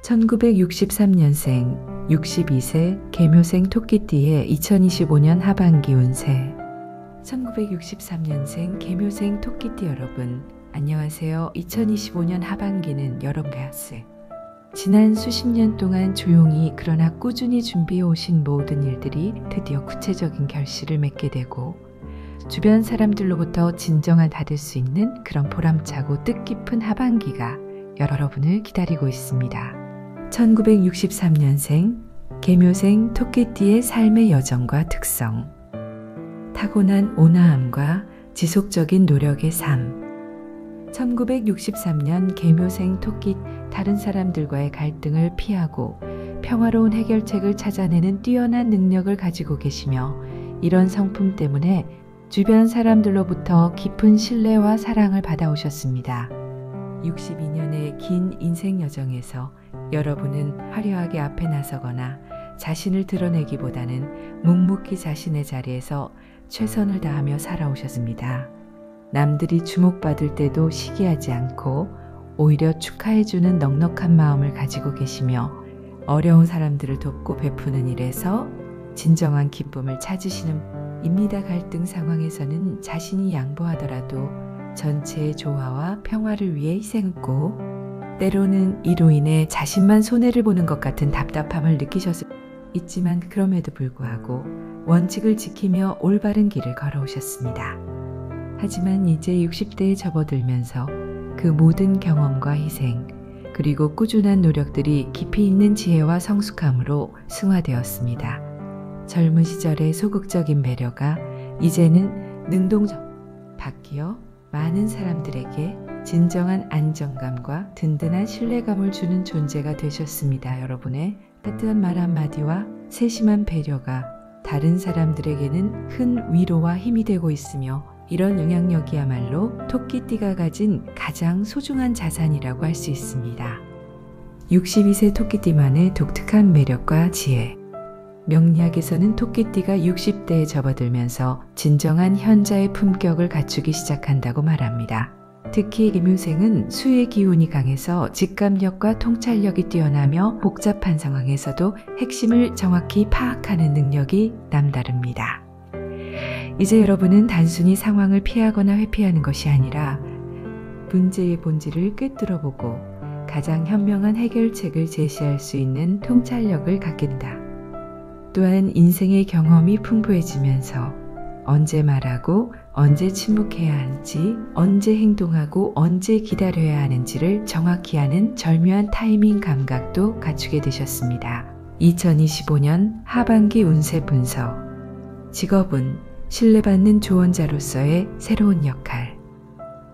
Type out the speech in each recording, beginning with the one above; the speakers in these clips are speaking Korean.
1963년생 62세 계묘생 토끼띠의 2025년 하반기 운세. 1963년생 계묘생 토끼띠 여러분, 안녕하세요. 2025년 하반기는 여러분의 하세. 지난 수십 년 동안 조용히 그러나 꾸준히 준비해 오신 모든 일들이 드디어 구체적인 결실을 맺게 되고 주변 사람들로부터 진정을 받을 수 있는 그런 보람차고 뜻깊은 하반기가 여러분을 기다리고 있습니다. 1963년생 계묘생 토끼띠의 삶의 여정과 특성. 타고난 온화함과 지속적인 노력의 삶. 1963년 계묘생 토끼, 다른 사람들과의 갈등을 피하고 평화로운 해결책을 찾아내는 뛰어난 능력을 가지고 계시며, 이런 성품 때문에 주변 사람들로부터 깊은 신뢰와 사랑을 받아오셨습니다. 62년의 긴 인생 여정에서 여러분은 화려하게 앞에 나서거나 자신을 드러내기보다는 묵묵히 자신의 자리에서 최선을 다하며 살아오셨습니다. 남들이 주목받을 때도 시기하지 않고 오히려 축하해주는 넉넉한 마음을 가지고 계시며, 어려운 사람들을 돕고 베푸는 일에서 진정한 기쁨을 찾으시는 입니다. 갈등 상황에서는 자신이 양보하더라도 전체의 조화와 평화를 위해 희생했고, 때로는 이로 인해 자신만 손해를 보는 것 같은 답답함을 느끼셨을 있지만 그럼에도 불구하고 원칙을 지키며 올바른 길을 걸어오셨습니다. 하지만 이제 60대에 접어들면서 그 모든 경험과 희생, 그리고 꾸준한 노력들이 깊이 있는 지혜와 성숙함으로 승화되었습니다. 젊은 시절의 소극적인 배려가 이제는 능동적 바뀌어 많은 사람들에게 진정한 안정감과 든든한 신뢰감을 주는 존재가 되셨습니다. 여러분의 따뜻한 말 한마디와 세심한 배려가 다른 사람들에게는 큰 위로와 힘이 되고 있으며, 이런 영향력이야말로 토끼띠가 가진 가장 소중한 자산이라고 할 수 있습니다. 62세 토끼띠만의 독특한 매력과 지혜. 명리학에서는 토끼띠가 60대에 접어들면서 진정한 현자의 품격을 갖추기 시작한다고 말합니다. 특히 계묘생은 수의 기운이 강해서 직감력과 통찰력이 뛰어나며 복잡한 상황에서도 핵심을 정확히 파악하는 능력이 남다릅니다. 이제 여러분은 단순히 상황을 피하거나 회피하는 것이 아니라 문제의 본질을 꿰뚫어보고 가장 현명한 해결책을 제시할 수 있는 통찰력을 갖게 된다. 또한 인생의 경험이 풍부해지면서 언제 말하고 언제 침묵해야 하는지, 언제 행동하고 언제 기다려야 하는지를 정확히 아는 절묘한 타이밍 감각도 갖추게 되셨습니다. 2025년 하반기 운세 분석. 직업은 신뢰받는 조언자로서의 새로운 역할.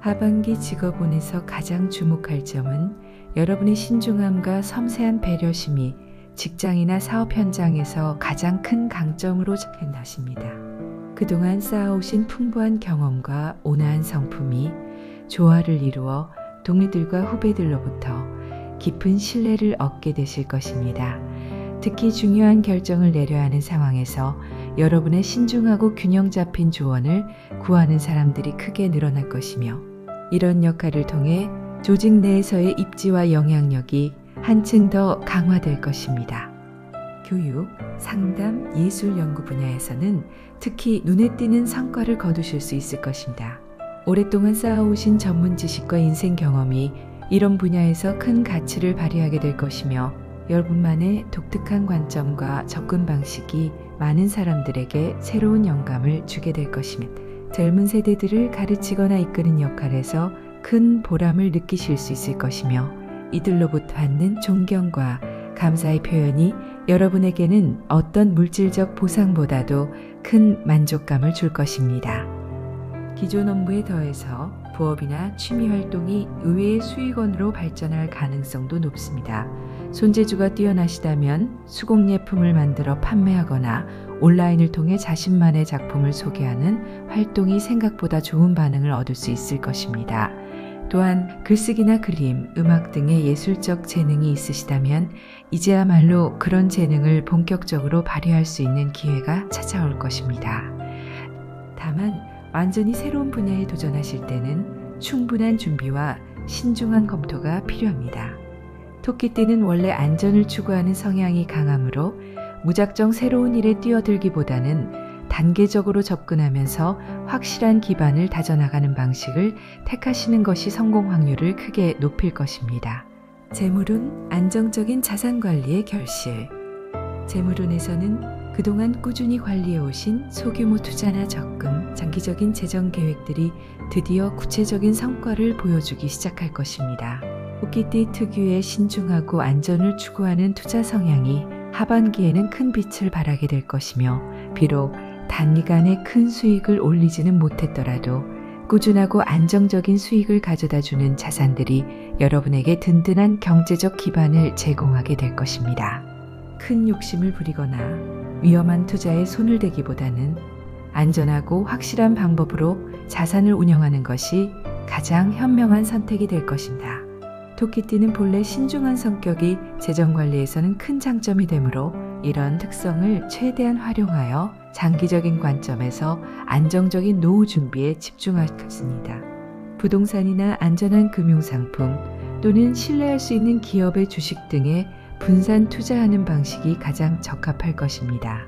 하반기 직업운에서 가장 주목할 점은 여러분의 신중함과 섬세한 배려심이 직장이나 사업 현장에서 가장 큰 강점으로 작용하십니다. 그동안 쌓아오신 풍부한 경험과 온화한 성품이 조화를 이루어 동료들과 후배들로부터 깊은 신뢰를 얻게 되실 것입니다. 특히 중요한 결정을 내려야 하는 상황에서 여러분의 신중하고 균형 잡힌 조언을 구하는 사람들이 크게 늘어날 것이며, 이런 역할을 통해 조직 내에서의 입지와 영향력이 한층 더 강화될 것입니다. 교육, 상담, 예술 연구 분야에서는 특히 눈에 띄는 성과를 거두실 수 있을 것입니다. 오랫동안 쌓아오신 전문 지식과 인생 경험이 이런 분야에서 큰 가치를 발휘하게 될 것이며, 여러분만의 독특한 관점과 접근 방식이 많은 사람들에게 새로운 영감을 주게 될 것입니다. 젊은 세대들을 가르치거나 이끄는 역할에서 큰 보람을 느끼실 수 있을 것이며, 이들로부터 받는 존경과 감사의 표현이 여러분에게는 어떤 물질적 보상보다도 큰 만족감을 줄 것입니다. 기존 업무에 더해서 부업이나 취미 활동이 의외의 수익원으로 발전할 가능성도 높습니다. 손재주가 뛰어나시다면 수공예품을 만들어 판매하거나 온라인을 통해 자신만의 작품을 소개하는 활동이 생각보다 좋은 반응을 얻을 수 있을 것입니다. 또한 글쓰기나 그림, 음악 등의 예술적 재능이 있으시다면 이제야말로 그런 재능을 본격적으로 발휘할 수 있는 기회가 찾아올 것입니다. 다만 완전히 새로운 분야에 도전하실 때는 충분한 준비와 신중한 검토가 필요합니다. 토끼띠는 원래 안전을 추구하는 성향이 강하므로 무작정 새로운 일에 뛰어들기보다는 단계적으로 접근하면서 확실한 기반을 다져나가는 방식을 택하시는 것이 성공 확률을 크게 높일 것입니다. 재물운 안정적인 자산 관리의 결실. 재물운에서는 그동안 꾸준히 관리해 오신 소규모 투자나 적금, 장기적인 재정 계획들이 드디어 구체적인 성과를 보여주기 시작할 것입니다. 토끼띠 특유의 신중하고 안전을 추구하는 투자 성향이 하반기에는 큰 빛을 발하게 될 것이며, 비록 단기간에 큰 수익을 올리지는 못했더라도 꾸준하고 안정적인 수익을 가져다주는 자산들이 여러분에게 든든한 경제적 기반을 제공하게 될 것입니다. 큰 욕심을 부리거나 위험한 투자에 손을 대기보다는 안전하고 확실한 방법으로 자산을 운영하는 것이 가장 현명한 선택이 될 것입니다. 토끼띠는 본래 신중한 성격이 재정관리에서는 큰 장점이 되므로 이런 특성을 최대한 활용하여 장기적인 관점에서 안정적인 노후 준비에 집중하겠습니다. 부동산이나 안전한 금융상품 또는 신뢰할 수 있는 기업의 주식 등에 분산 투자하는 방식이 가장 적합할 것입니다.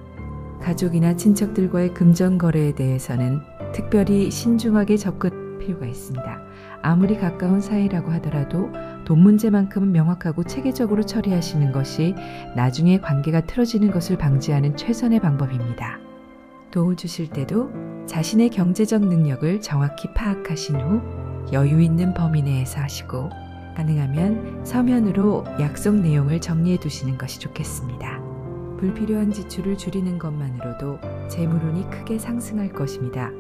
가족이나 친척들과의 금전 거래에 대해서는 특별히 신중하게 접근할 필요가 있습니다. 아무리 가까운 사이라고 하더라도 돈 문제만큼은 명확하고 체계적으로 처리하시는 것이 나중에 관계가 틀어지는 것을 방지하는 최선의 방법입니다. 도움을 주실 때도 자신의 경제적 능력을 정확히 파악하신 후 여유 있는 범위 내에서 하시고, 가능하면 서면으로 약속 내용을 정리해 두시는 것이 좋겠습니다. 불필요한 지출을 줄이는 것만으로도 재물운이 크게 상승할 것입니다.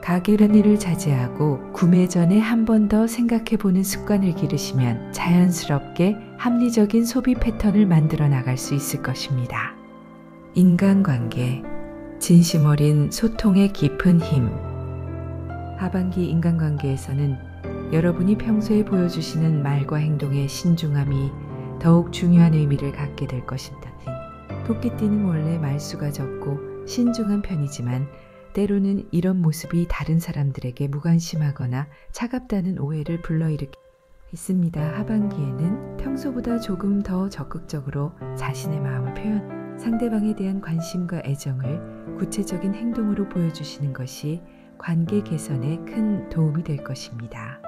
가계란일을 자제하고 구매 전에 한 번 더 생각해보는 습관을 기르시면 자연스럽게 합리적인 소비 패턴을 만들어 나갈 수 있을 것입니다. 인간관계, 진심 어린 소통의 깊은 힘. 하반기 인간관계에서는 여러분이 평소에 보여주시는 말과 행동의 신중함이 더욱 중요한 의미를 갖게 될 것입니다. 토끼띠는 원래 말수가 적고 신중한 편이지만 때로는 이런 모습이 다른 사람들에게 무관심하거나 차갑다는 오해를 불러일으키고 있습니다. 하반기에는 평소보다 조금 더 적극적으로 자신의 마음을 표현, 상대방에 대한 관심과 애정을 구체적인 행동으로 보여주시는 것이 관계 개선에 큰 도움이 될 것입니다.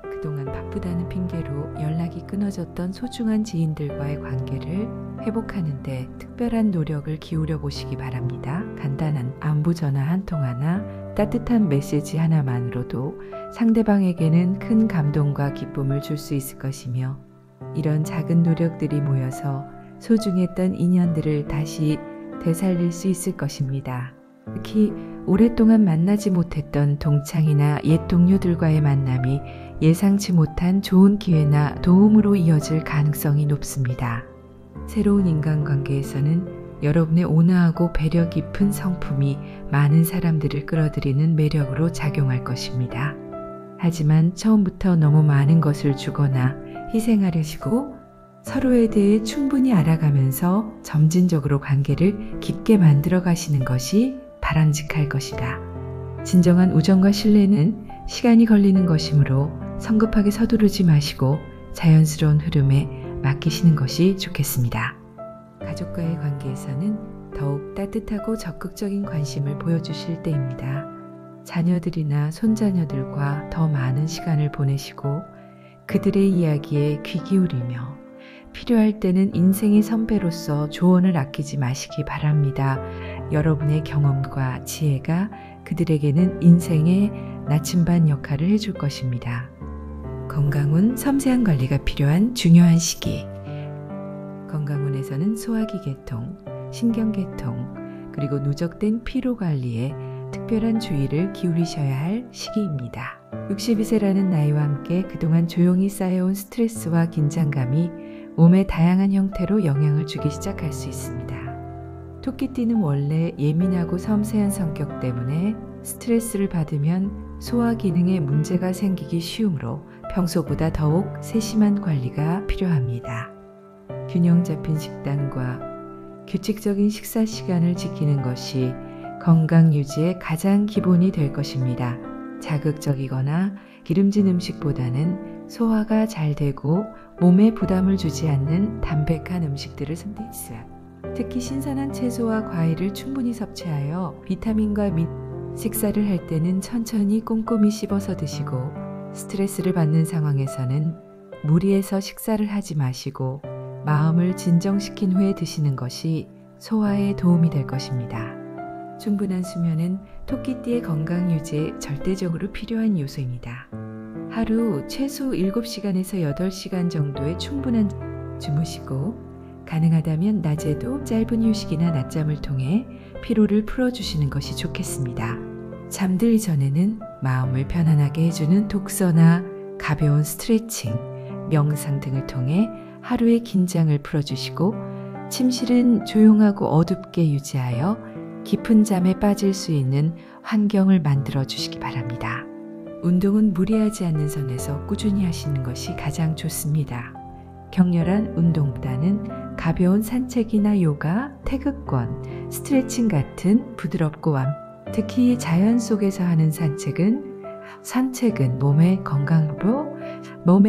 그동안 바쁘다는 핑계로 연락이 끊어졌던 소중한 지인들과의 관계를 회복하는 데 특별한 노력을 기울여 보시기 바랍니다. 간단한 안부 전화 한 통화나 따뜻한 메시지 하나만으로도 상대방에게는 큰 감동과 기쁨을 줄 수 있을 것이며, 이런 작은 노력들이 모여서 소중했던 인연들을 다시 되살릴 수 있을 것입니다. 특히 오랫동안 만나지 못했던 동창이나 옛 동료들과의 만남이 예상치 못한 좋은 기회나 도움으로 이어질 가능성이 높습니다. 새로운 인간관계에서는 여러분의 온화하고 배려 깊은 성품이 많은 사람들을 끌어들이는 매력으로 작용할 것입니다. 하지만 처음부터 너무 많은 것을 주거나 희생하려시고 서로에 대해 충분히 알아가면서 점진적으로 관계를 깊게 만들어 가시는 것이 바람직할 것이다. 진정한 우정과 신뢰는 시간이 걸리는 것이므로 성급하게 서두르지 마시고 자연스러운 흐름에 맡기시는 것이 좋겠습니다. 가족과의 관계에서는 더욱 따뜻하고 적극적인 관심을 보여주실 때입니다. 자녀들이나 손자녀들과 더 많은 시간을 보내시고 그들의 이야기에 귀 기울이며 필요할 때는 인생의 선배로서 조언을 아끼지 마시기 바랍니다. 여러분의 경험과 지혜가 그들에게는 인생의 나침반 역할을 해줄 것입니다. 건강운 섬세한 관리가 필요한 중요한 시기. 건강운에서는 소화기 계통, 신경계통, 그리고 누적된 피로 관리에 특별한 주의를 기울이셔야 할 시기입니다. 62세라는 나이와 함께 그동안 조용히 쌓여온 스트레스와 긴장감이 몸에 다양한 형태로 영향을 주기 시작할 수 있습니다. 토끼띠는 원래 예민하고 섬세한 성격 때문에 스트레스를 받으면 소화 기능에 문제가 생기기 쉬우므로 평소보다 더욱 세심한 관리가 필요합니다. 균형 잡힌 식단과 규칙적인 식사 시간을 지키는 것이 건강 유지의 가장 기본이 될 것입니다. 자극적이거나 기름진 음식보다는 소화가 잘 되고 몸에 부담을 주지 않는 담백한 음식들을 선택했어요. 특히 신선한 채소와 과일을 충분히 섭취하여 비타민과 식사를 할 때는 천천히 꼼꼼히 씹어서 드시고 스트레스를 받는 상황에서는 무리해서 식사를 하지 마시고 마음을 진정시킨 후에 드시는 것이 소화에 도움이 될 것입니다. 충분한 수면은 토끼띠의 건강 유지에 절대적으로 필요한 요소입니다. 하루 최소 7시간에서 8시간 정도의 충분한 주무시고 가능하다면 낮에도 짧은 휴식이나 낮잠을 통해 피로를 풀어주시는 것이 좋겠습니다. 잠들기 전에는 마음을 편안하게 해주는 독서나 가벼운 스트레칭, 명상 등을 통해 하루의 긴장을 풀어주시고 침실은 조용하고 어둡게 유지하여 깊은 잠에 빠질 수 있는 환경을 만들어 주시기 바랍니다. 운동은 무리하지 않는 선에서 꾸준히 하시는 것이 가장 좋습니다. 격렬한 운동보다는 가벼운 산책이나 요가, 태극권, 스트레칭 같은 부드럽고 특히 자연 속에서 하는 산책은 몸의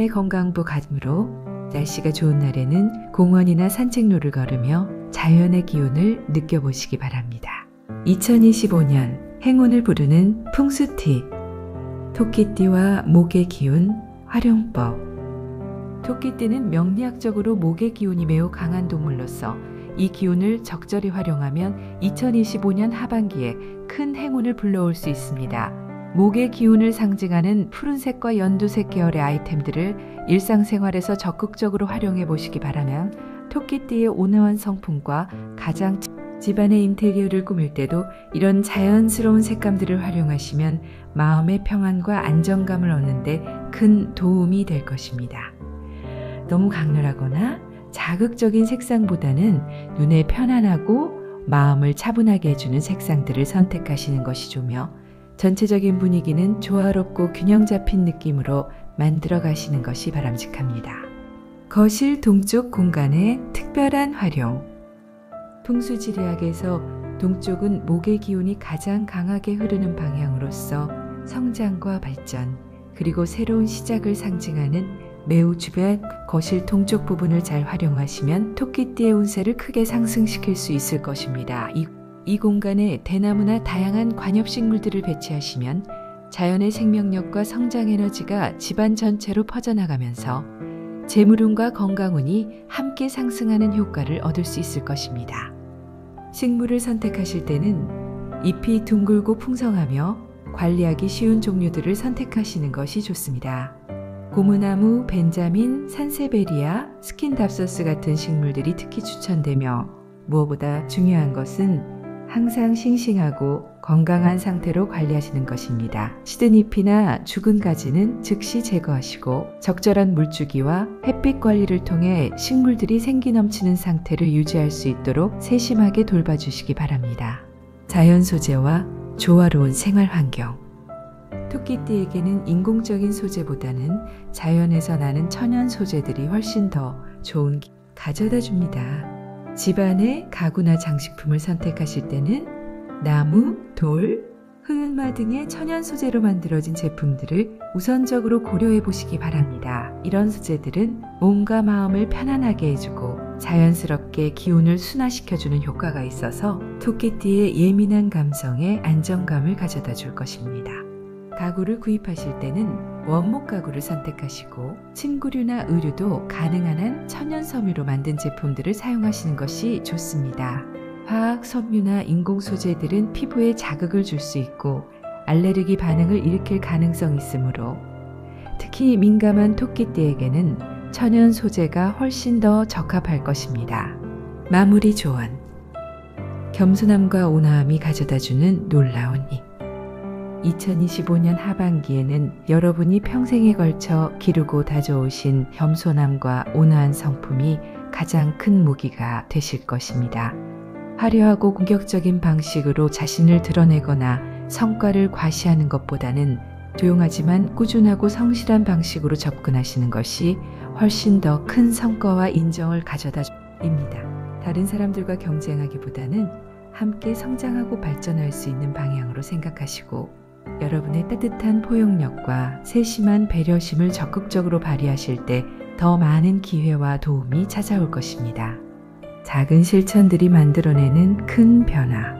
건강부 가짐으로 날씨가 좋은 날에는 공원이나 산책로를 걸으며 자연의 기운을 느껴보시기 바랍니다. 2025년 행운을 부르는 풍수팁, 토끼띠와 목의 기운 활용법. 토끼띠는 명리학적으로 목의 기운이 매우 강한 동물로서 이 기운을 적절히 활용하면 2025년 하반기에 큰 행운을 불러올 수 있습니다. 목의 기운을 상징하는 푸른색과 연두색 계열의 아이템들을 일상생활에서 적극적으로 활용해 보시기 바라며 토끼띠의 온화한 성품과 가장 집안의 인테리어를 꾸밀 때도 이런 자연스러운 색감들을 활용하시면 마음의 평안과 안정감을 얻는 데 큰 도움이 될 것입니다. 너무 강렬하거나 자극적인 색상보다는 눈에 편안하고 마음을 차분하게 해주는 색상들을 선택하시는 것이 좋으며 전체적인 분위기는 조화롭고 균형 잡힌 느낌으로 만들어 가시는 것이 바람직합니다. 거실 동쪽 공간의 특별한 활용. 풍수지리학에서 동쪽은 목의 기운이 가장 강하게 흐르는 방향으로서 성장과 발전, 그리고 새로운 시작을 상징하는 매우 주변 거실 동쪽 부분을 잘 활용하시면 토끼띠의 운세를 크게 상승시킬 수 있을 것입니다. 이 공간에 대나무나 다양한 관엽식물들을 배치하시면 자연의 생명력과 성장 에너지가 집안 전체로 퍼져나가면서 재물운과 건강운이 함께 상승하는 효과를 얻을 수 있을 것입니다. 식물을 선택하실 때는 잎이 둥글고 풍성하며 관리하기 쉬운 종류들을 선택하시는 것이 좋습니다. 고무나무, 벤자민, 산세베리아, 스킨답서스 같은 식물들이 특히 추천되며 무엇보다 중요한 것은 항상 싱싱하고 건강한 상태로 관리하시는 것입니다. 시든 잎이나 죽은 가지는 즉시 제거하시고 적절한 물주기와 햇빛 관리를 통해 식물들이 생기 넘치는 상태를 유지할 수 있도록 세심하게 돌봐주시기 바랍니다. 자연 소재와 조화로운 생활 환경. 토끼띠에게는 인공적인 소재보다는 자연에서 나는 천연 소재들이 훨씬 더 좋은 가져다 줍니다. 집안의 가구나 장식품을 선택하실 때는 나무, 돌, 흑마 등의 천연 소재로 만들어진 제품들을 우선적으로 고려해 보시기 바랍니다. 이런 소재들은 몸과 마음을 편안하게 해주고 자연스럽게 기운을 순화시켜주는 효과가 있어서 토끼띠의 예민한 감성에 안정감을 가져다 줄 것입니다. 가구를 구입하실 때는 원목 가구를 선택하시고 침구류나 의류도 가능한 한 천연 섬유로 만든 제품들을 사용하시는 것이 좋습니다. 화학 섬유나 인공 소재들은 피부에 자극을 줄 수 있고 알레르기 반응을 일으킬 가능성이 있으므로 특히 민감한 토끼띠에게는 천연 소재가 훨씬 더 적합할 것입니다. 마무리 조언. 겸손함과 온화함이 가져다주는 놀라운 힘. 2025년 하반기에는 여러분이 평생에 걸쳐 기르고 다져오신 겸손함과 온화한 성품이 가장 큰 무기가 되실 것입니다. 화려하고 공격적인 방식으로 자신을 드러내거나 성과를 과시하는 것보다는 조용하지만 꾸준하고 성실한 방식으로 접근하시는 것이 훨씬 더 큰 성과와 인정을 가져다 줍니다. 다른 사람들과 경쟁하기보다는 함께 성장하고 발전할 수 있는 방향으로 생각하시고 여러분의 따뜻한 포용력과 세심한 배려심을 적극적으로 발휘하실 때 더 많은 기회와 도움이 찾아올 것입니다. 작은 실천들이 만들어내는 큰 변화.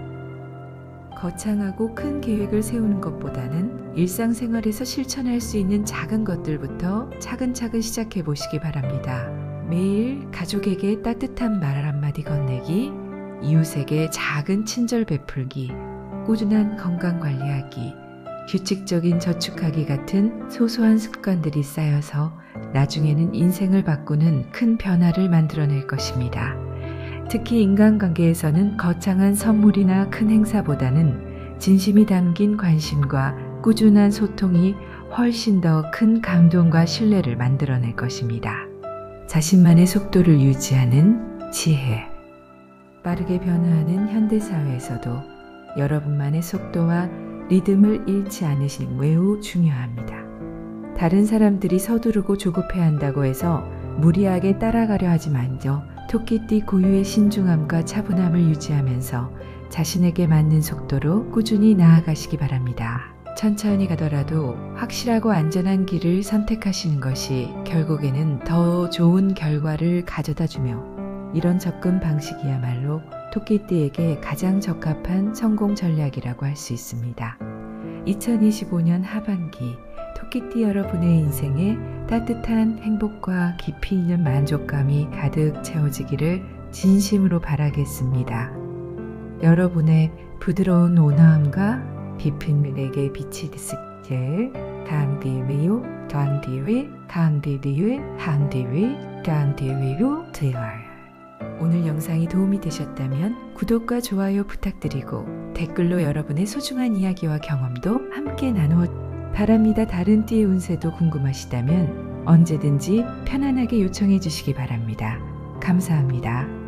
거창하고 큰 계획을 세우는 것보다는 일상생활에서 실천할 수 있는 작은 것들부터 차근차근 시작해 보시기 바랍니다. 매일 가족에게 따뜻한 말 한마디 건네기, 이웃에게 작은 친절 베풀기, 꾸준한 건강 관리하기, 규칙적인 저축하기 같은 소소한 습관들이 쌓여서 나중에는 인생을 바꾸는 큰 변화를 만들어낼 것입니다. 특히 인간관계에서는 거창한 선물이나 큰 행사보다는 진심이 담긴 관심과 꾸준한 소통이 훨씬 더 큰 감동과 신뢰를 만들어낼 것입니다. 자신만의 속도를 유지하는 지혜. 빠르게 변화하는 현대사회에서도 여러분만의 속도와 리듬을 잃지 않으시는 매우 중요합니다. 다른 사람들이 서두르고 조급해한다고 해서 무리하게 따라가려 하지 말죠. 토끼띠 고유의 신중함과 차분함을 유지하면서 자신에게 맞는 속도로 꾸준히 나아가시기 바랍니다. 천천히 가더라도 확실하고 안전한 길을 선택하시는 것이 결국에는 더 좋은 결과를 가져다주며 이런 접근 방식이야말로 토끼띠에게 가장 적합한 성공 전략이라고 할 수 있습니다. 2025년 하반기 토끼띠 여러분의 인생에 따뜻한 행복과 깊이 있는 만족감이 가득 채워지기를 진심으로 바라겠습니다. 여러분의 부드러운 온화함과 깊은 눈에게 빛이 드시길 강디위요 강디위 강디위요 강디위 강디위요 되어요. 오늘 영상이 도움이 되셨다면 구독과 좋아요 부탁드리고 댓글로 여러분의 소중한 이야기와 경험도 함께 나누어 바랍니다. 다른 띠의 운세도 궁금하시다면 언제든지 편안하게 요청해 주시기 바랍니다. 감사합니다.